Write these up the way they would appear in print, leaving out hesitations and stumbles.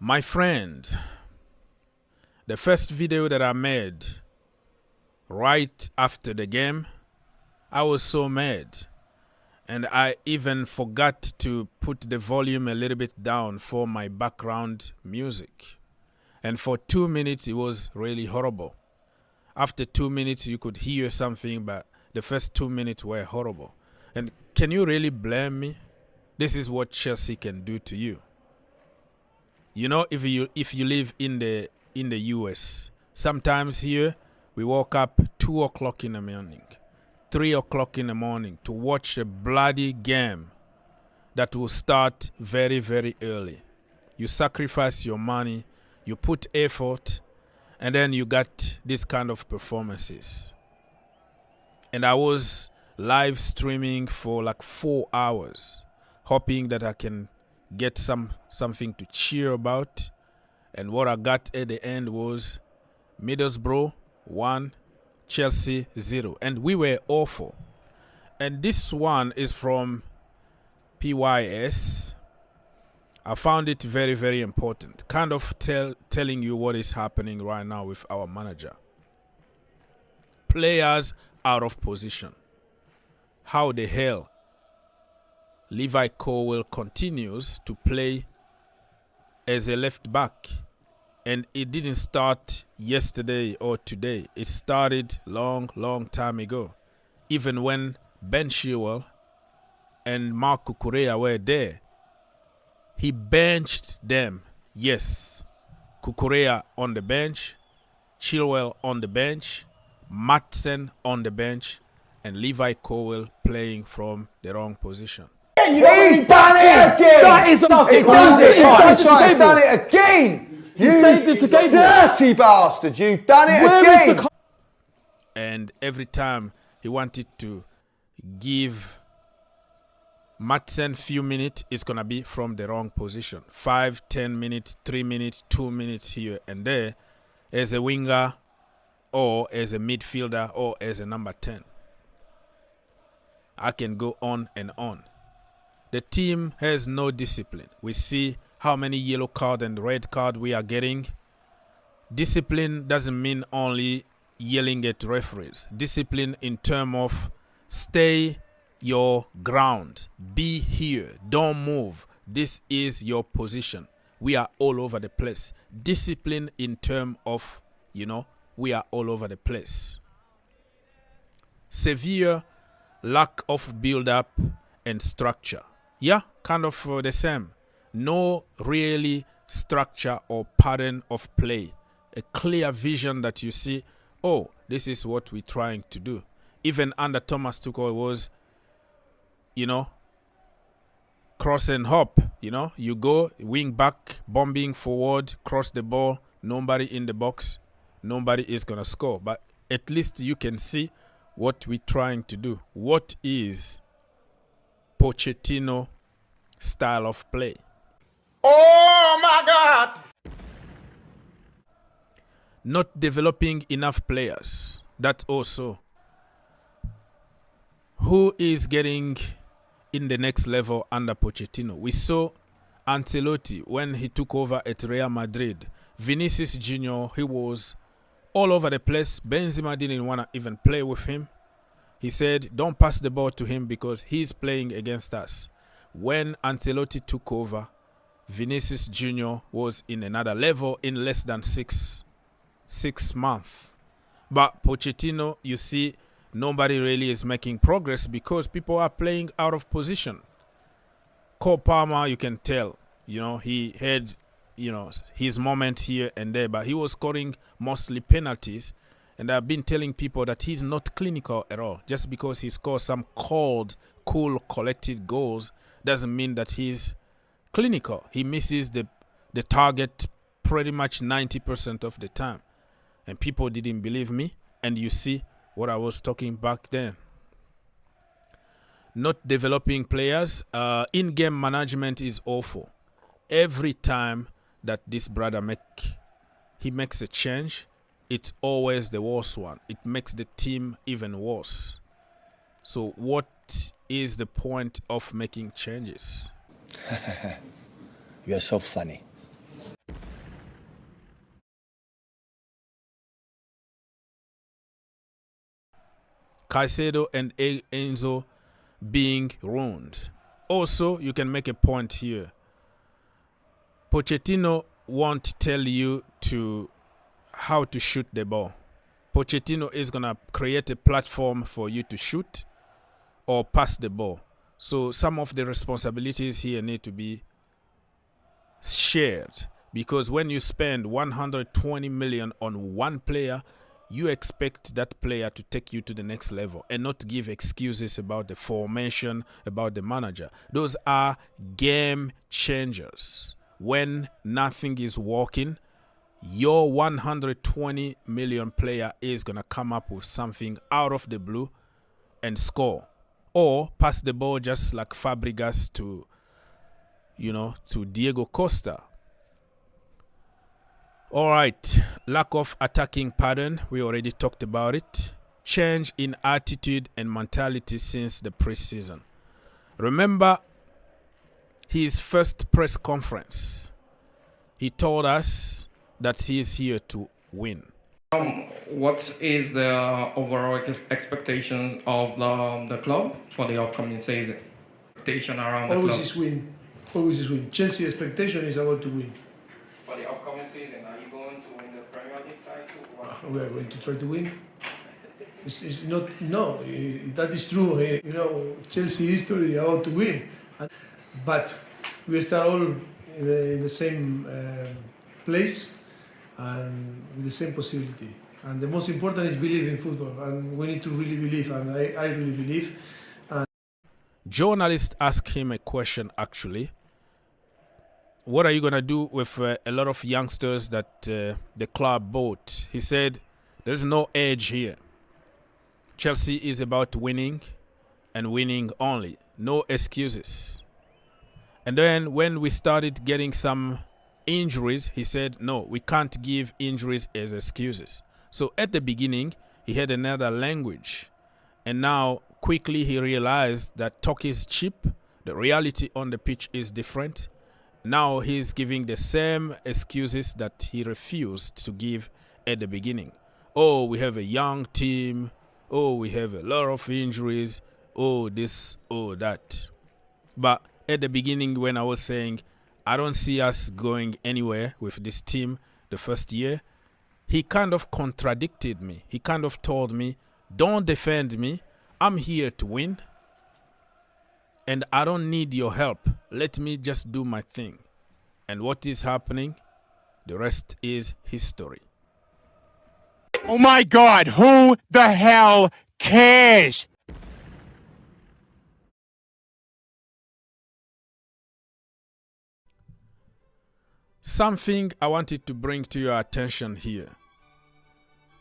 My friend, the first video that I made right after the game, I was so mad. And I even forgot to put the volume a little bit down for my background music. And for 2 minutes, it was really horrible. After 2 minutes, you could hear something, but the first 2 minutes were horrible. And can you really blame me? This is what Chelsea can do to you. You know, if you live in the US, sometimes here we woke up 2 o'clock in the morning, 3 o'clock in the morning to watch a bloody game that will start very, very early. You sacrifice your money, you put effort, and then you got this kind of performances. And I was live streaming for like 4 hours, hoping that I can get something to cheer about. And what I got at the end was Middlesbrough 1, Chelsea 0. And we were awful. And this one is from PYS. I found it very, very important. Kind of telling you what is happening right now with our manager. Players out of position. How the hell Levi Colwill continues to play as a left back, and it didn't start yesterday or today. It started long time ago. Even when Ben Chilwell and Marc Cucurella were there, he benched them. Yes, Cucurella on the bench, Chilwell on the bench, Maatsen on the bench, and Levi Colwill playing from the wrong position. He's done it again! That is He's done it again! You dirty bastard! You've done it again! And every time he wanted to give Maatsen few minutes, it's going to be from the wrong position. 5, 10 minutes, 3 minutes, 2 minutes here and there as a winger or as a midfielder or as a number 10. I can go on and on. The team has no discipline. We see how many yellow card and red card we are getting. Discipline doesn't mean only yelling at referees. Discipline in terms of stay your ground. Be here. Don't move. This is your position. We are all over the place. Discipline in terms of, we are all over the place. Severe lack of build-up and structure. Yeah, kind of the same. No really structure or pattern of play. A clear vision that you see, oh, this is what we're trying to do. Even under Thomas Tuchel was, cross and hop. You go, wing back, bombing forward, cross the ball, nobody in the box, nobody is going to score. But at least you can see what we're trying to do. What is Pochettino style of play? Oh my God! Not developing enough players. That also. Who is getting in the next level under Pochettino? We saw Ancelotti when he took over at Real Madrid. Vinicius Jr., he was all over the place. Benzema didn't want to even play with him. He said, don't pass the ball to him because he's playing against us. When Ancelotti took over, Vinicius Jr. was in another level in less than six months. But Pochettino, you see, nobody really is making progress because people are playing out of position. Cole Palmer, you can tell, he had, his moment here and there, but he was scoring mostly penalties. And I've been telling people that he's not clinical at all. Just because he scores some cool, collected goals doesn't mean that he's clinical. He misses the target pretty much 90% of the time. And people didn't believe me. And you see what I was talking back then. Not developing players. In-game management is awful. Every time that this brother makes a change, it's always the worst one. It makes the team even worse. So what is the point of making changes? You're so funny. Caicedo and Enzo being ruined. Also, you can make a point here. Pochettino won't tell you how to shoot the ball. Pochettino is going to create a platform for you to shoot or pass the ball. So some of the responsibilities here need to be shared, because when you spend 120 million on one player, you expect that player to take you to the next level and not give excuses about the formation, about the manager. Those are game changers. When nothing is working, your 120 million player is going to come up with something out of the blue and score. Or pass the ball just like Fabregas to Diego Costa. All right, lack of attacking pattern, we already talked about it. Change in attitude and mentality since the preseason. Remember his first press conference. He told us that he is here to win. What is the overall expectations of the club for the upcoming season? Expectation around the club? Always is win. Chelsea expectation is about to win. For the upcoming season, are you going to win the Premier League title? We are going to try to win. It's not, no, that is true. Chelsea history about to win. But we start all in the same place and with the same possibility. And the most important is believe in football. And we need to really believe, and I really believe. Journalists asked him a question, actually. What are you going to do with a lot of youngsters that the club bought? He said, there's no edge here. Chelsea is about winning and winning only. No excuses. And then when we started getting some injuries, he said, no, we can't give injuries as excuses. So at the beginning, he had another language. And now quickly he realized that talk is cheap. The reality on the pitch is different. Now he's giving the same excuses that he refused to give at the beginning. Oh, we have a young team. Oh, we have a lot of injuries. Oh, this, oh, that. But at the beginning when I was saying, I don't see us going anywhere with this team the first year, he kind of contradicted me. He kind of told me, don't defend me. I'm here to win. And I don't need your help. Let me just do my thing. And what is happening? The rest is history. Oh my God, who the hell cares? Something I wanted to bring to your attention here.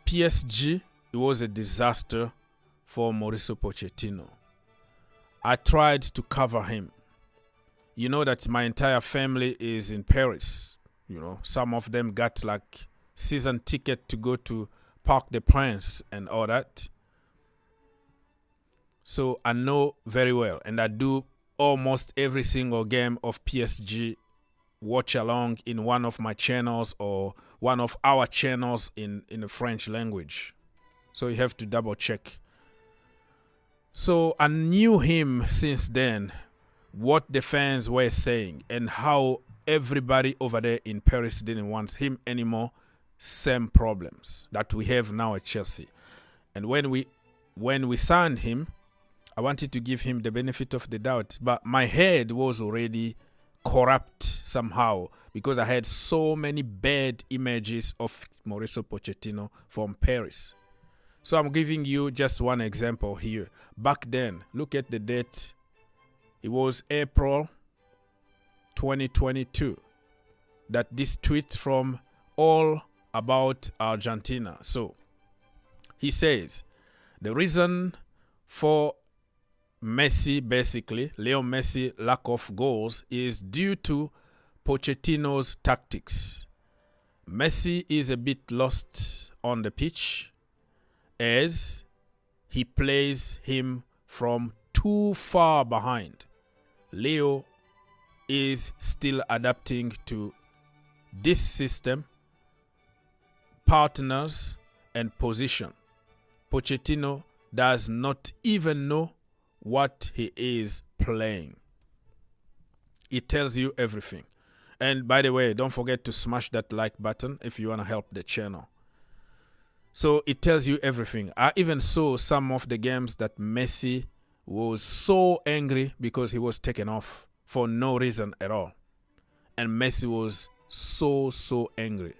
PSG, it was a disaster for Mauricio Pochettino. I tried to cover him. You know that my entire family is in Paris. You know, some of them got like season ticket to go to Parc des Princes and all that. So I know very well, and I do almost every single game of PSG watch along in one of my channels or one of our channels in the French language. So you have to double check. So I knew him since then, what the fans were saying and how everybody over there in Paris didn't want him anymore. Same problems that we have now at Chelsea. And when we signed him, I wanted to give him the benefit of the doubt, but my head was already corrupt somehow because I had so many bad images of Mauricio Pochettino from Paris. So I'm giving you just one example here. Back then, look at the date. It was April 2022 that this tweet from All About Argentina. So he says, the reason for Messi, basically, Leo Messi lack of goals is due to Pochettino's tactics. Messi is a bit lost on the pitch as he plays him from too far behind. Leo is still adapting to this system, partners, and position. Pochettino does not even know what he is playing. It tells you everything. And by the way, don't forget to smash that like button if you want to help the channel. So it tells you everything. I even saw some of the games that Messi was so angry because he was taken off for no reason at all. And Messi was so angry.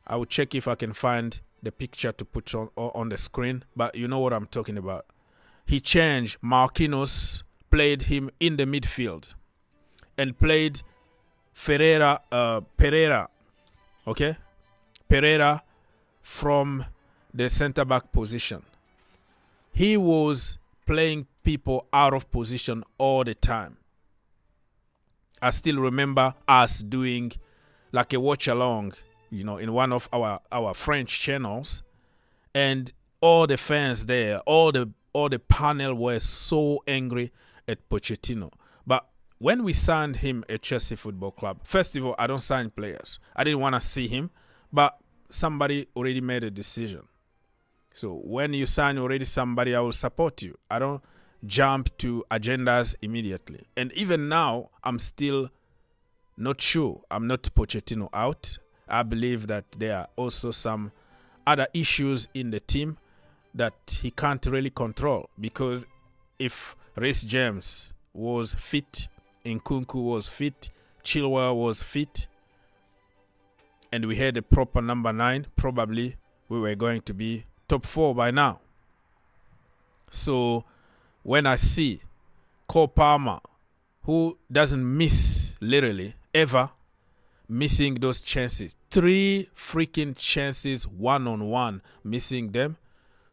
I will check if I can find the picture to put on the screen, but you know what I'm talking about. He changed. Marquinhos played him in the midfield and played Pereira, okay? Pereira from the center-back position. He was playing people out of position all the time. I still remember us doing like a watch-along, you know, in one of our French channels, and all the fans there, all the panel were so angry at Pochettino. But when we signed him at Chelsea Football Club, first of all, I don't sign players. I didn't want to see him, but somebody already made a decision. So when you sign already somebody, I will support you. I don't jump to agendas immediately. And even now, I'm still not sure. I'm not Pochettino out. I believe that there are also some other issues in the team that he can't really control, because if Reece James was fit, Nkunku was fit, Chilwell was fit, and we had a proper number 9, probably we were going to be top 4 by now. So when I see Cole Palmer, who doesn't miss literally ever, missing those chances, 3 freaking chances one-on-one, missing them,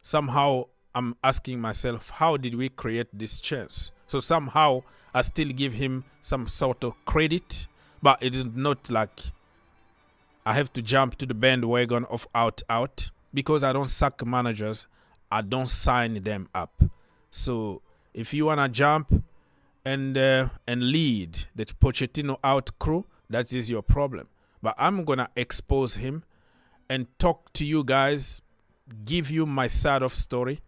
somehow I'm asking myself, how did we create this chance? So somehow I still give him some sort of credit, but it is not like I have to jump to the bandwagon of out, because I don't sack managers. I don't sign them up. So if you want to jump and lead the Pochettino out crew, that is your problem. But I'm going to expose him and talk to you guys, give you my side of story.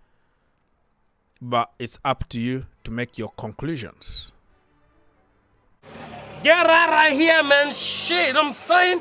But it's up to you to make your conclusions. Get out of here, man. Shit, I'm saying.